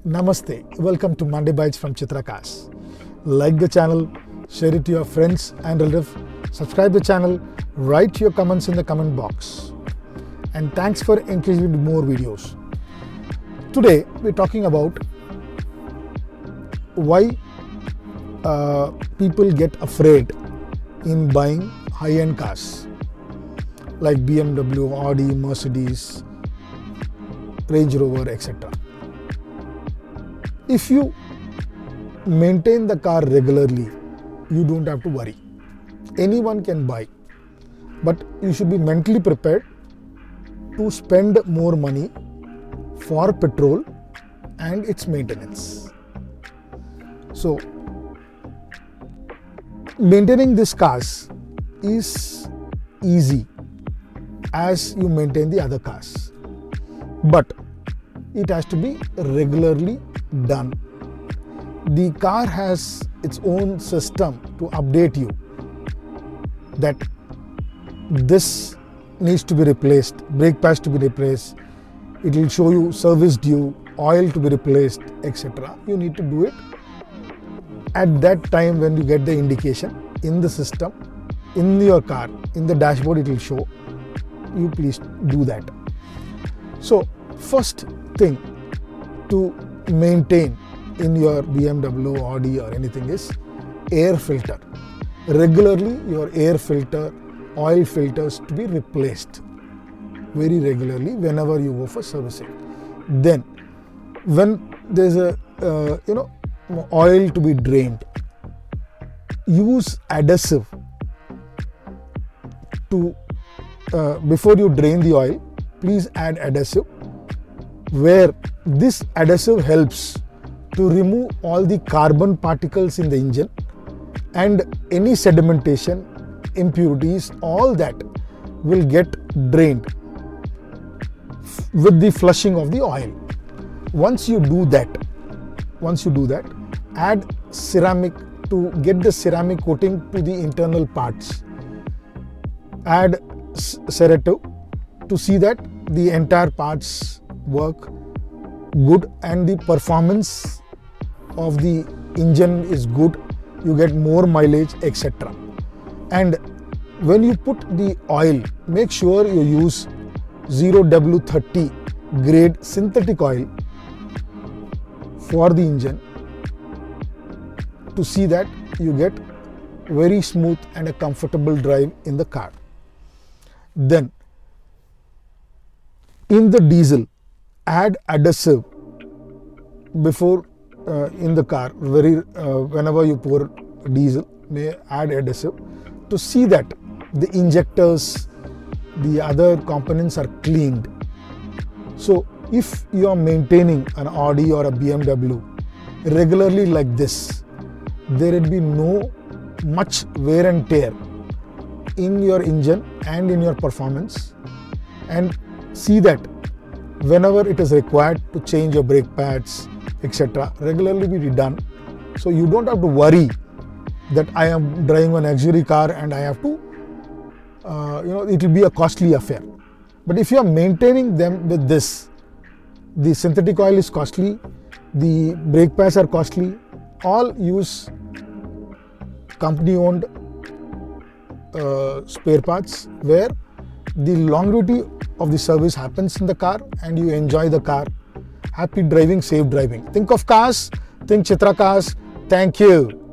Namaste, welcome to Monday Bytes from Chitra. Like the channel, share it to your friends and relatives, subscribe the channel, write your comments in the comment box. And thanks for encouraging with more videos. Today we're talking about why people get afraid in buying high-end cars like BMW, Audi, Mercedes, Range Rover, etc. If you maintain the car regularly, you don't have to worry. Anyone can buy, but you should be mentally prepared to spend more money for petrol and its maintenance. So, maintaining these cars is easy as you maintain the other cars, but it has to be regularly done. The car has its own system to update you that this needs to be replaced, brake pads to be replaced, it will show you service due, oil to be replaced, etc. You need to do it at that time when you get the indication in the system, in your car, in the dashboard it will show. You please do that. So first thing to maintain in your BMW, Audi or anything is air filter. Regularly your air filter, oil filters to be replaced very regularly whenever you go for servicing. Then when there's a oil to be drained, use adhesive to before you drain the oil, please add adhesive, where this adhesive helps to remove all the carbon particles in the engine and any sedimentation, impurities, all that will get drained with the flushing of the oil. Once you do that, add ceramic to get the ceramic coating to the internal parts. Add serrative to see that the entire parts work good and the performance of the engine is good, you get more mileage, etc. And when you put the oil, make sure you use 0W30 grade synthetic oil for the engine to see that you get very smooth and a comfortable drive in the car. Then in the diesel, add adhesive before in the car. Whenever you pour diesel, may add adhesive to see that the injectors, the other components are cleaned. So if you are maintaining an Audi or a BMW regularly like this, there will be no much wear and tear in your engine and in your performance, and see that whenever it is required to change your brake pads, etc., regularly be done. So you don't have to worry that I am driving a luxury car and I have to, it will be a costly affair. But if you are maintaining them with this, the synthetic oil is costly, the brake pads are costly, all use company-owned spare parts where the longevity of the service happens in the car and you enjoy the car. Happy driving, safe driving. Think of cars, think Chitra Cars. Thank you.